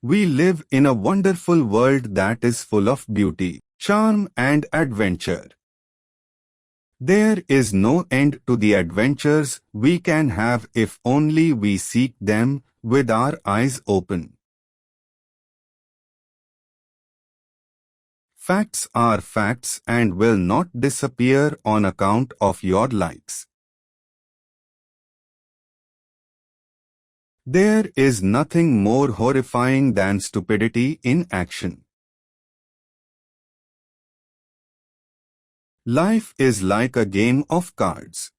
We live in a wonderful world that is full of beauty, charm and adventure. There is no end to the adventures we can have if only we seek them with our eyes open. Facts are facts and will not disappear on account of your likes. There is nothing more horrifying than stupidity in action. Life is like a game of cards.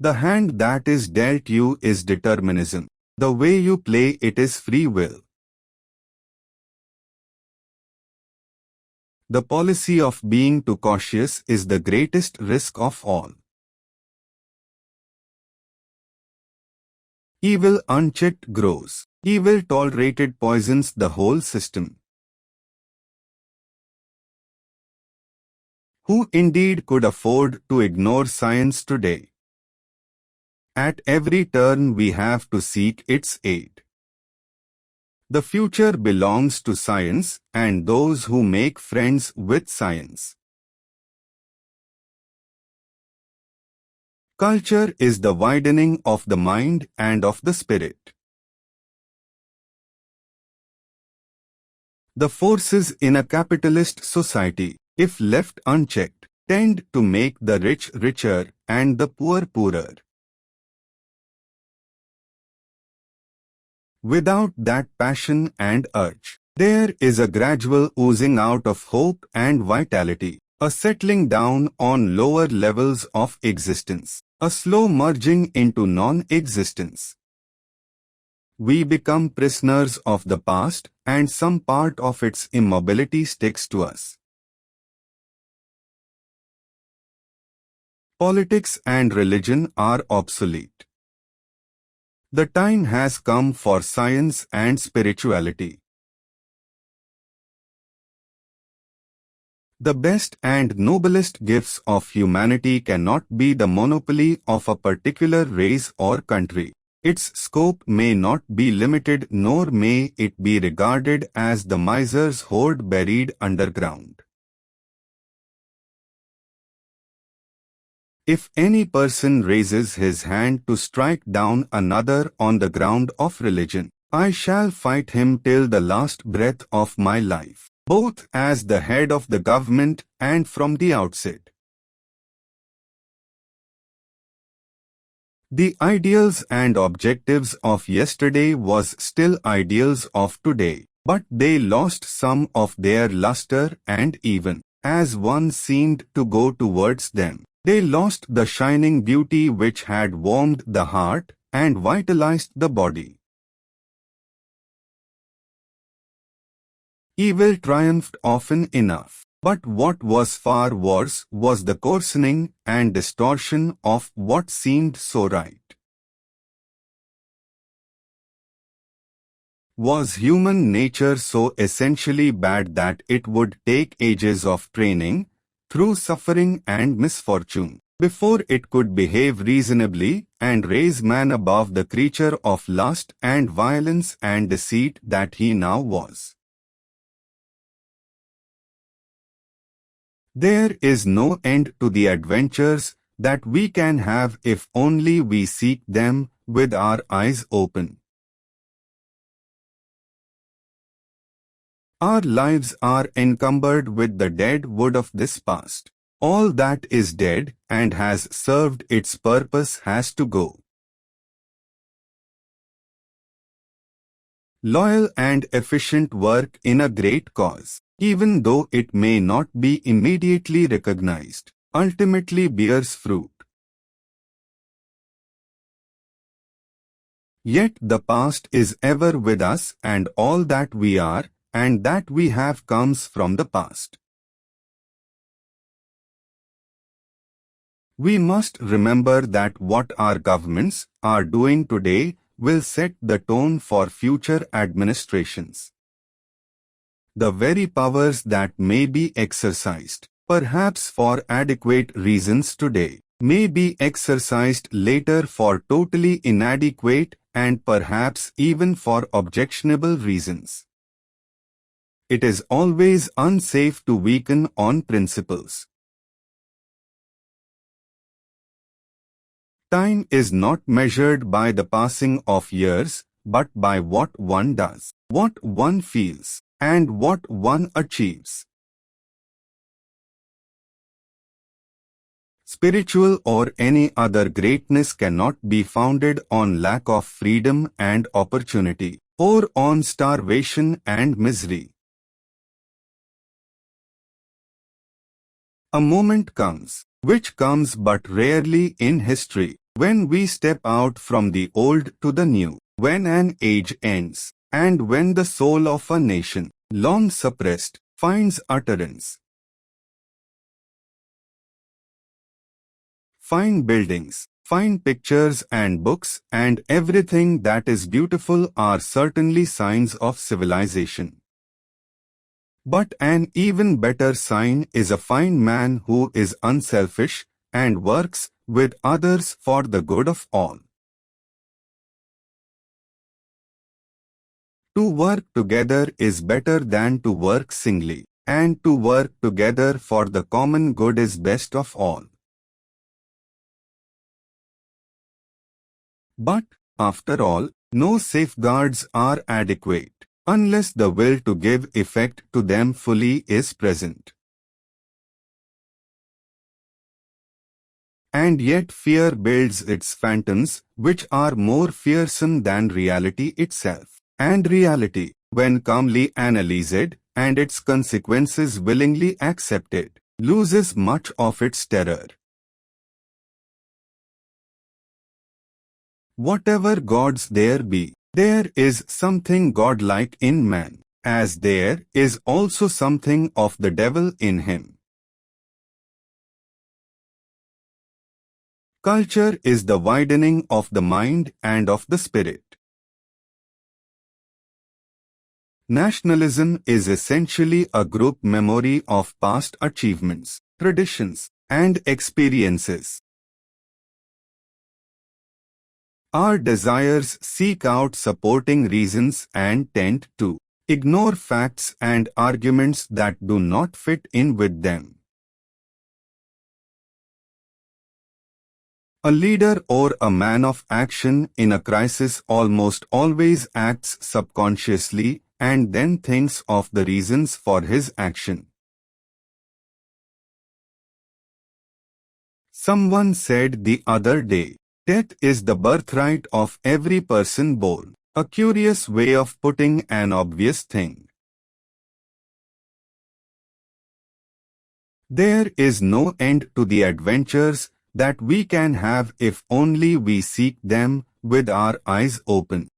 The hand that is dealt you is determinism. The way you play it is free will. The policy of being too cautious is the greatest risk of all. Evil unchecked grows. Evil tolerated poisons the whole system. Who indeed could afford to ignore science today? At every turn we have to seek its aid. The future belongs to science and those who make friends with science. Culture is the widening of the mind and of the spirit. The forces in a capitalist society, if left unchecked, tend to make the rich richer and the poor poorer. Without that passion and urge, there is a gradual oozing out of hope and vitality, a settling down on lower levels of existence, a slow merging into non-existence. We become prisoners of the past and some part of its immobility sticks to us. Politics and religion are obsolete. The time has come for science and spirituality. The best and noblest gifts of humanity cannot be the monopoly of a particular race or country. Its scope may not be limited nor may it be regarded as the miser's hoard buried underground. If any person raises his hand to strike down another on the ground of religion, I shall fight him till the last breath of my life, both as the head of the government and from the outset. The ideals and objectives of yesterday was still ideals of today, but they lost some of their luster and even, as one seemed to go towards them, they lost the shining beauty which had warmed the heart and vitalized the body. Evil triumphed often enough, but what was far worse was the coarsening and distortion of what seemed so right. Was human nature so essentially bad that it would take ages of training, through suffering and misfortune, before it could behave reasonably and raise man above the creature of lust and violence and deceit that he now was? There is no end to the adventures that we can have if only we seek them with our eyes open. Our lives are encumbered with the dead wood of this past. All that is dead and has served its purpose has to go. Loyal and efficient work in a great cause, even though it may not be immediately recognized, ultimately bears fruit. Yet the past is ever with us and all that we are and that we have comes from the past. We must remember that what our governments are doing today will set the tone for future administrations. The very powers that may be exercised, perhaps for adequate reasons today, may be exercised later for totally inadequate and perhaps even for objectionable reasons. It is always unsafe to weaken on principles. Time is not measured by the passing of years, but by what one does, what one feels, and what one achieves. Spiritual or any other greatness cannot be founded on lack of freedom and opportunity, or on starvation and misery. A moment comes, which comes but rarely in history, when we step out from the old to the new, when an age ends, and when the soul of a nation, long suppressed, finds utterance. Fine buildings, fine pictures and books and everything that is beautiful are certainly signs of civilization. But an even better sign is a fine man who is unselfish and works with others for the good of all. To work together is better than to work singly, and to work together for the common good is best of all. But, after all, no safeguards are adequate, unless the will to give effect to them fully is present. And yet fear builds its phantoms, which are more fearsome than reality itself. And reality, when calmly analyzed, and its consequences willingly accepted, loses much of its terror. Whatever gods there be, there is something godlike in man, as there is also something of the devil in him. Culture is the widening of the mind and of the spirit. Nationalism is essentially a group memory of past achievements, traditions, and experiences. Our desires seek out supporting reasons and tend to ignore facts and arguments that do not fit in with them. A leader or a man of action in a crisis almost always acts subconsciously and then thinks of the reasons for his action. Someone said the other day, "Death is the birthright of every person born," a curious way of putting an obvious thing. There is no end to the adventures that we can have if only we seek them with our eyes open.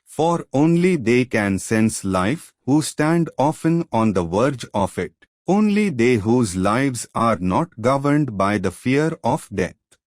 For only they can sense life who stand often on the verge of it, only they whose lives are not governed by the fear of death.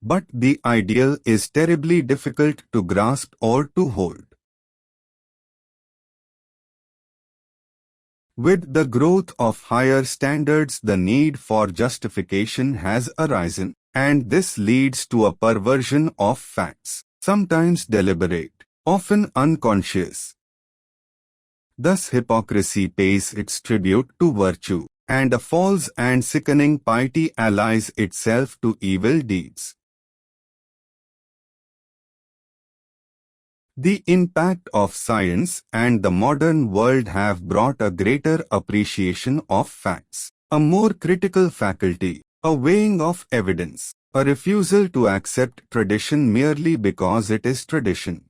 But the ideal is terribly difficult to grasp or to hold. With the growth of higher standards, the need for justification has arisen, and this leads to a perversion of facts, sometimes deliberate, often unconscious. Thus hypocrisy pays its tribute to virtue, and a false and sickening piety allies itself to evil deeds. The impact of science and the modern world have brought a greater appreciation of facts, a more critical faculty, a weighing of evidence, a refusal to accept tradition merely because it is tradition.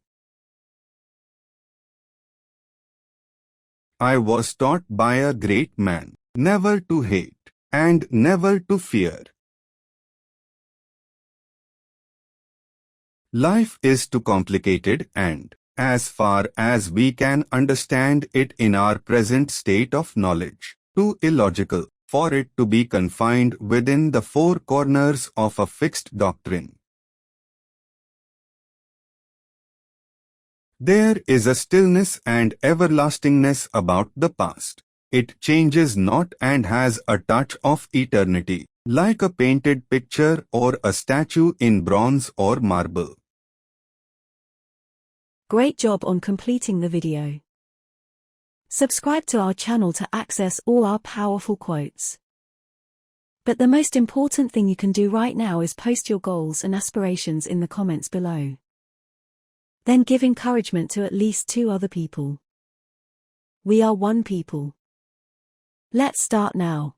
I was taught by a great man, never to hate, and never to fear. Life is too complicated and, as far as we can understand it in our present state of knowledge, too illogical for it to be confined within the four corners of a fixed doctrine. There is a stillness and everlastingness about the past. It changes not and has a touch of eternity, like a painted picture or a statue in bronze or marble. Great job on completing the video. Subscribe to our channel to access all our powerful quotes. But the most important thing you can do right now is post your goals and aspirations in the comments below. Then give encouragement to at least 2 other people. We are one people. Let's start now.